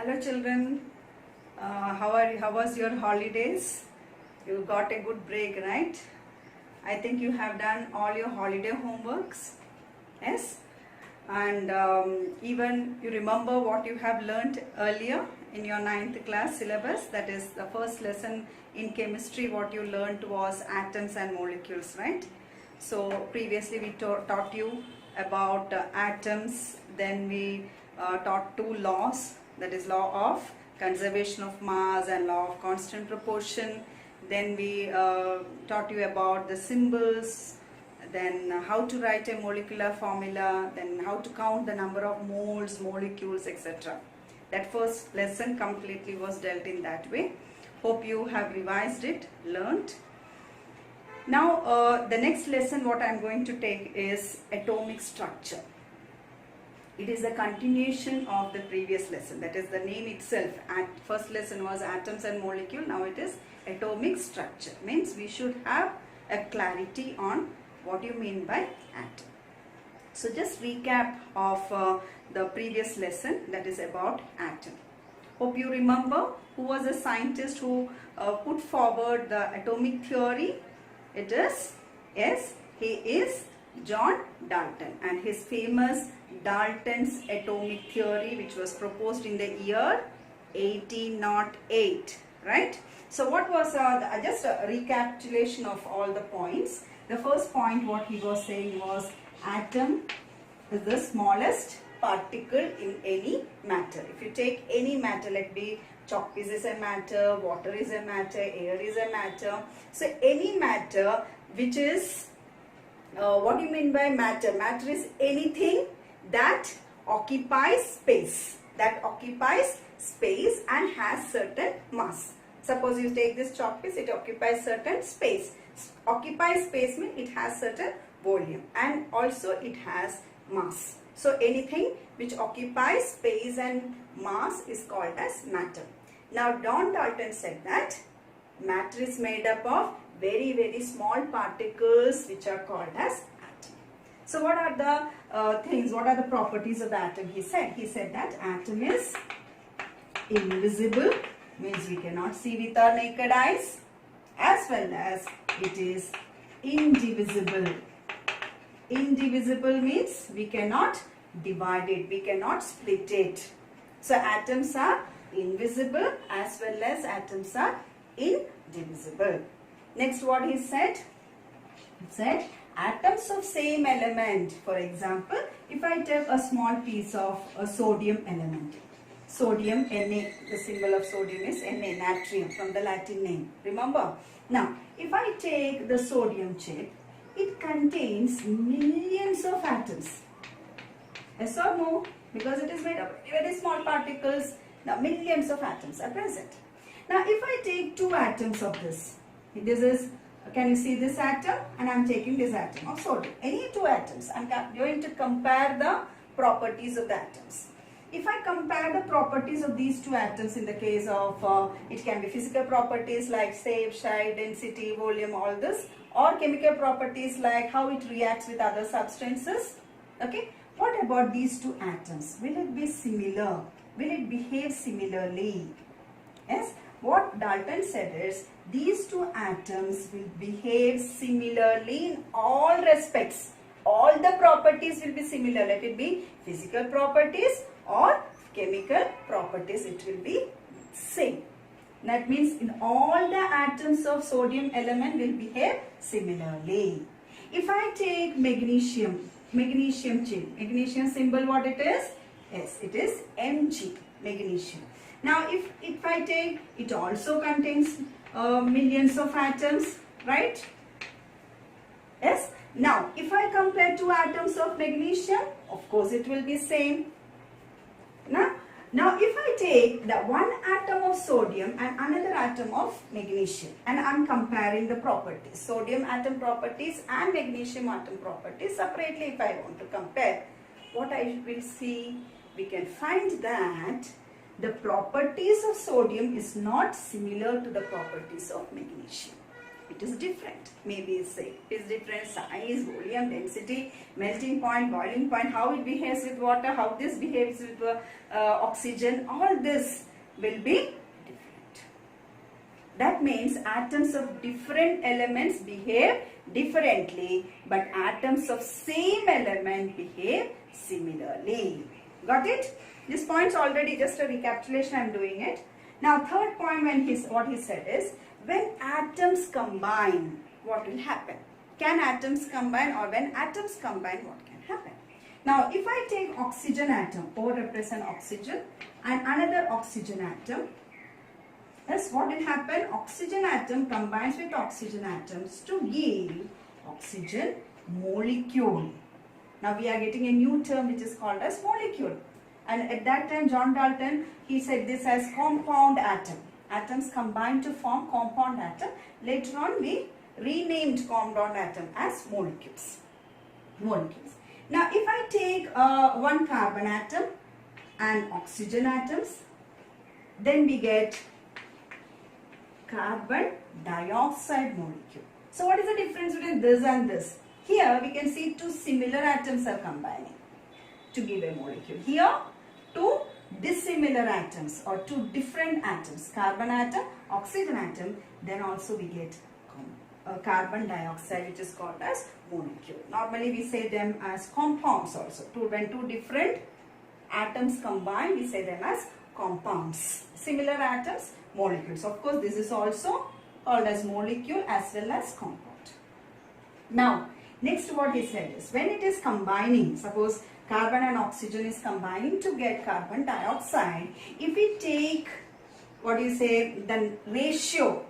Hello children, how was your holidays? You got a good break, right? I think you have done all your holiday homeworks, yes? And even you remember what you have learnt earlier in your 9th class syllabus. That is the first lesson in chemistry. What you learnt was atoms and molecules, right? So previously we taught you about atoms. Then we taught two laws, that is law of conservation of mass and law of constant proportion. Then we taught you about the symbols, then how to write a molecular formula, then how to count the number of moles, molecules, etc. That first lesson completely was dealt in that way. Hope you have revised it, learnt. Now the next lesson what I am going to take is atomic structure. It is a continuation of the previous lesson. That is the name itself. First lesson was atoms and molecule. Now it is atomic structure. Means we should have a clarity on what you mean by atom. So just recap of the previous lesson, that is about atom. Hope you remember who was the scientist who put forward the atomic theory. It is, yes, he is John Dalton, and his famous Dalton's atomic theory, which was proposed in the year 1808, right? So what was just a recapitulation of all the points. The first point what he was saying was atom is the smallest particle in any matter. If you take any matter, let be chalk piece is a matter, water is a matter, air is a matter. So any matter which is, what do you mean by matter? Matter is anything that occupies space. That occupies space and has certain mass. Suppose you take this chalk piece, it occupies certain space. Occupies space means it has certain volume and also it has mass. So anything which occupies space and mass is called as matter. Now John Dalton said that matter is made up of very small particles which are called as atom. So what are the things, what are the properties of the atom? He said that atom is invisible, means we cannot see with our naked eyes, as well as it is indivisible. Indivisible means we cannot divide it, we cannot split it. So atoms are invisible as well as atoms are indivisible. Next what he said? He said atoms of same element. For example, if I take a small piece of a sodium element. Sodium, Na, the symbol of sodium is Na, natrium, from the Latin name. Remember? Now, if I take the sodium chip, it contains millions of atoms. Yes or no? Because it is made of very small particles. Now, millions of atoms are present. Now, if I take two atoms of this is, can you see this atom? And I am taking this atom of sodium. Any two atoms, I am going to compare the properties of the atoms. If I compare the properties of these two atoms in the case of, it can be physical properties like shape, density, volume, all this, or chemical properties like how it reacts with other substances. Okay. What about these two atoms? Will it be similar? Will it behave similarly? Yes. What Dalton said is these two atoms will behave similarly in all respects. All the properties will be similar. Let it be physical properties or chemical properties, it will be same. That means in all the atoms of sodium element will behave similarly. If I take magnesium chain, magnesium symbol what it is? Yes, it is Mg, magnesium. Now if I take, it also contains millions of atoms, right? Yes. Now if I compare two atoms of magnesium, of course it will be same. Now if I take the one atom of sodium and another atom of magnesium and I am comparing the properties, sodium atom properties and magnesium atom properties separately, if I want to compare, what I will see, we can find that the properties of sodium is not similar to the properties of magnesium. It is different. Maybe say it is different size, volume, density, melting point, boiling point, how it behaves with water, how this behaves with oxygen. All this will be different. That means atoms of different elements behave differently, but atoms of same element behave similarly. Got it? This point's already just a recapitulation. I am doing it. Now, third point, what he said is, when atoms combine, what will happen? Can atoms combine, or when atoms combine, what can happen? Now, if I take oxygen atom, O represent oxygen, and another oxygen atom, yes, what will happen? Oxygen atom combines with oxygen atoms to yield oxygen molecule. Now, we are getting a new term which is called as molecule. And at that time, John Dalton, he said this as compound atom. Atoms combine to form compound atom. Later on, we renamed compound atom as molecules. Now, if I take one carbon atom and oxygen atoms, then we get carbon dioxide molecule. So, what is the difference between this and this? Here, we can see two similar atoms are combining to give a molecule. Here, two dissimilar atoms or two different atoms, carbon atom, oxygen atom, then also we get carbon dioxide, which is called as molecule. Normally we say them as compounds also. When two different atoms combine, we say them as compounds. Similar atoms, molecules. Of course, this is also called as molecule as well as compound. Now, next what he said is, when it is combining, suppose carbon and oxygen is combining to get carbon dioxide. If we take, the ratio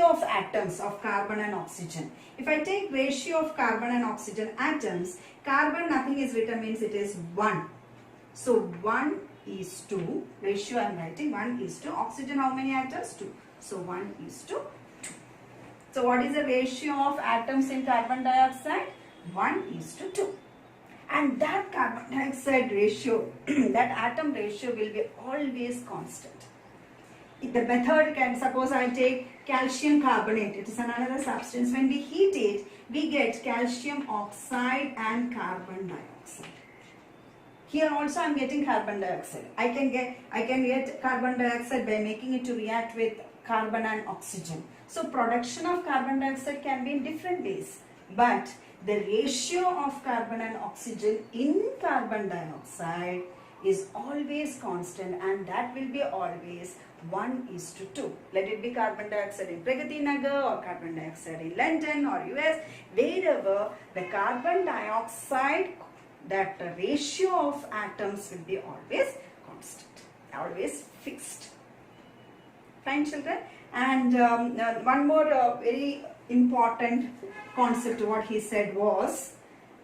of atoms of carbon and oxygen. If I take ratio of carbon and oxygen atoms, carbon nothing is written, means it is 1. So 1:2, ratio I am writing 1:2. Oxygen how many atoms? 2. So 1:2. So what is the ratio of atoms in carbon dioxide? 1:2. And that carbon dioxide ratio, that atom ratio will be always constant. The method can, suppose I take calcium carbonate, it is another substance. When we heat it, we get calcium oxide and carbon dioxide. Here also I am getting carbon dioxide. I can get carbon dioxide by making it to react with carbon and oxygen. So production of carbon dioxide can be in different ways. But the ratio of carbon and oxygen in carbon dioxide is always constant, and that will be always 1:2. Let it be carbon dioxide in Pragati Nagar or carbon dioxide in London or US, wherever the carbon dioxide, that ratio of atoms will be always constant, always fixed. Fine, children? And one more very important concept what he said was,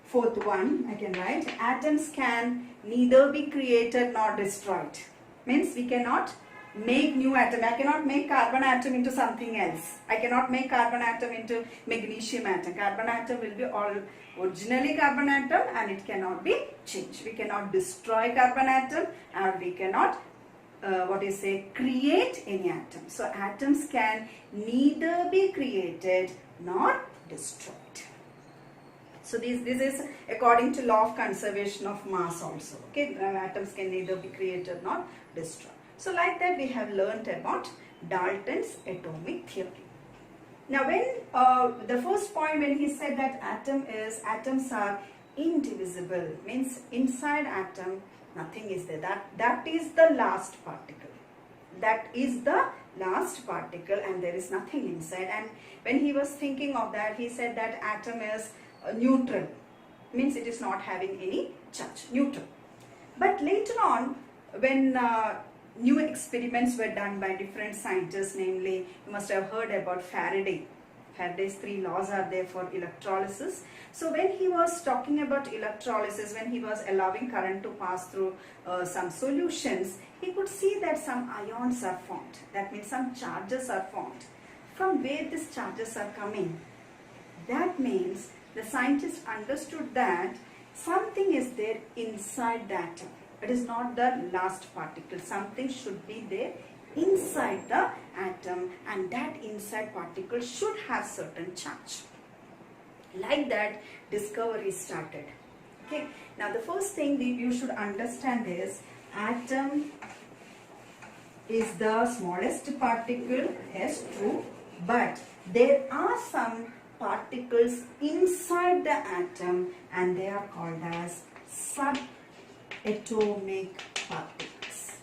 fourth one I can write, atoms can neither be created nor destroyed. Means we cannot make new atom. I cannot make carbon atom into something else. I cannot make carbon atom into magnesium atom. Carbon atom will be all originally carbon atom and it cannot be changed. We cannot destroy carbon atom and we cannot create any atom. So atoms can neither be created nor destroyed. So this is according to law of conservation of mass also. Okay, atoms can neither be created nor destroyed. So like that we have learnt about Dalton's atomic theory. Now when the first point, when he said that atoms are indivisible, means inside atom nothing is there. That is the last particle. That is the last particle and there is nothing inside. And when he was thinking of that, he said that atom is neutral. Means it is not having any charge. Neutral. But later on, when new experiments were done by different scientists, namely, you must have heard about Faraday. Faraday's 3 laws are there for electrolysis. So when he was talking about electrolysis, when he was allowing current to pass through some solutions, he could see that some ions are formed. That means some charges are formed. From where these charges are coming? That means the scientists understood that something is there inside the atom. It is not the last particle. Something should be there inside the atom, and that inside particle should have certain charge. Like that, discovery started. Okay. Now the first thing that you should understand is atom is the smallest particle. Yes, true. But there are some particles inside the atom, and they are called as subatomic particles.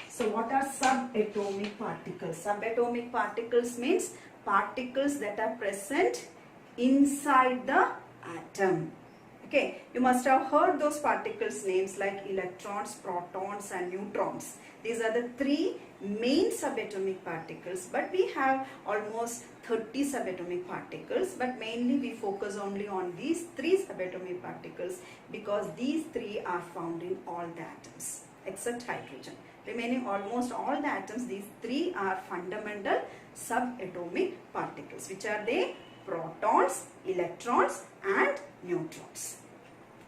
So what are subatomic particles? Subatomic particles means particles that are present inside the atom. Okay, you must have heard those particles names like electrons, protons and neutrons. These are the three main subatomic particles, but we have almost 30 subatomic particles, but mainly we focus only on these three subatomic particles because these three are found in all the atoms except hydrogen. Remaining almost all the atoms, these three are fundamental subatomic particles. Which are they? Protons, electrons and neutrons.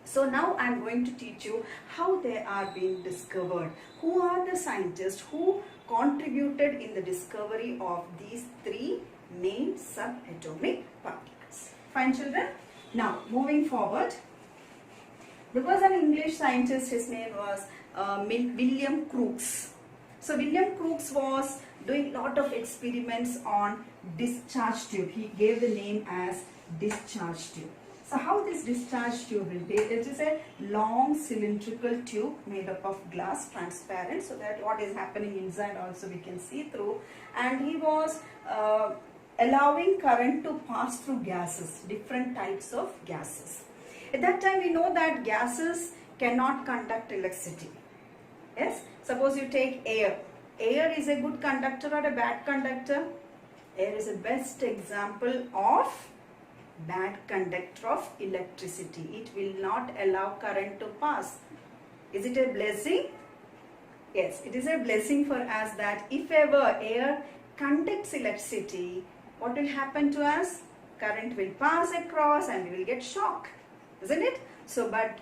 So now I am going to teach you how they are being discovered. Who are the scientists who contributed in the discovery of these three main subatomic particles? Fine, children? Now moving forward, there was an English scientist, his name was William Crookes. So William Crookes was doing lot of experiments on discharge tube. He gave the name as discharge tube. So how this discharge tube will be? It is a long cylindrical tube made up of glass, transparent, so that what is happening inside also we can see through. And he was allowing current to pass through gases, different types of gases. At that time we know that gases cannot conduct electricity. Yes, suppose you take air. Air is a good conductor or a bad conductor? Air is a best example of bad conductor of electricity. It will not allow current to pass. Is it a blessing? Yes, it is a blessing for us that if ever air conducts electricity, what will happen to us? Current will pass across and we will get shock, isn't it? So, but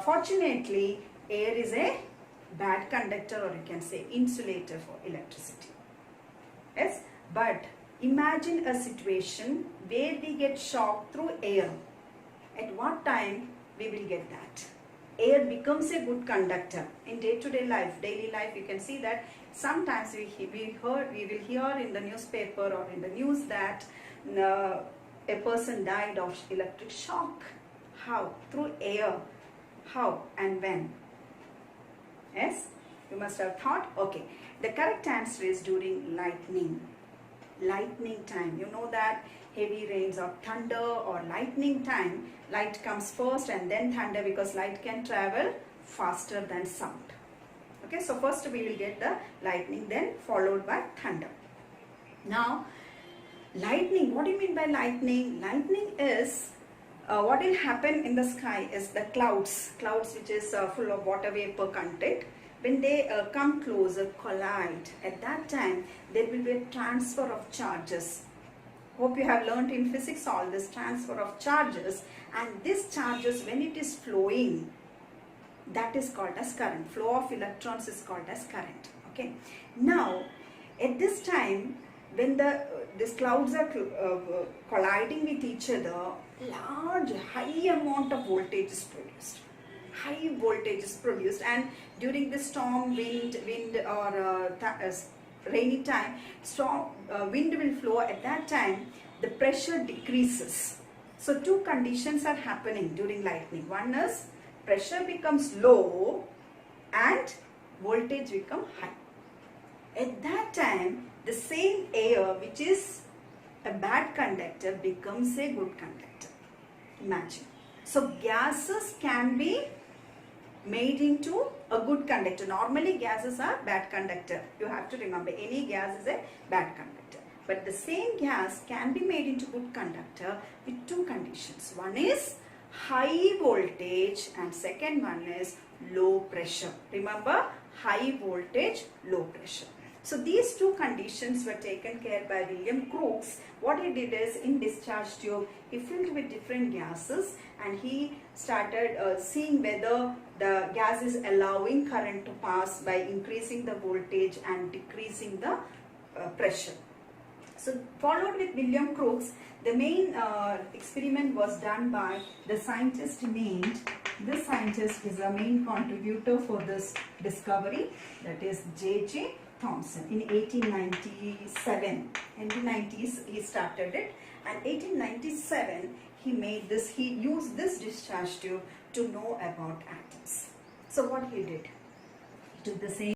fortunately, air is a bad conductor, or you can say insulator for electricity. Yes, but imagine a situation where we get shock through air. At what time we will get that? Air becomes a good conductor in day-to-day life. Daily life, you can see that sometimes we will hear in the newspaper or in the news that a person died of electric shock. How? Through air. How and when? Yes, you must have thought. Okay, the correct answer is during lightning. Lightning time. You know that heavy rains or thunder or lightning time, light comes first and then thunder, because light can travel faster than sound. Okay, so first we will get the lightning, then followed by thunder. Now, lightning, what do you mean by lightning? Lightning is what will happen in the sky is the clouds which is full of water vapor content. When they come closer, collide, at that time there will be a transfer of charges. Hope you have learnt in physics all this transfer of charges, and this charges, when it is flowing, that is called as current. Flow of electrons is called as current. Okay. Now, at this time, when these clouds are colliding with each other, large, high amount of voltage is produced. High voltage is produced, and during the storm, wind or rainy time, storm wind will flow. At that time, the pressure decreases. So two conditions are happening during lightning. One is pressure becomes low and voltage become high. At that time, the same air which is a bad conductor becomes a good conductor. Imagine. So gases can be made into a good conductor. Normally gases are bad conductor. You have to remember, any gas is a bad conductor. But the same gas can be made into good conductor with two conditions. One is high voltage and second one is low pressure. Remember, high voltage, low pressure. So these two conditions were taken care by William Crookes. What he did is, in discharge tube, he filled with different gases and he started seeing whether the gas is allowing current to pass by increasing the voltage and decreasing the pressure. So followed with William Crookes, the main experiment was done by the scientist named, this scientist is a main contributor for this discovery, that is J.J. Thomson. In 1897, in the 90s he started it, and 1897 he made this, he used this discharge tube to know about atoms. So what he did, he took the same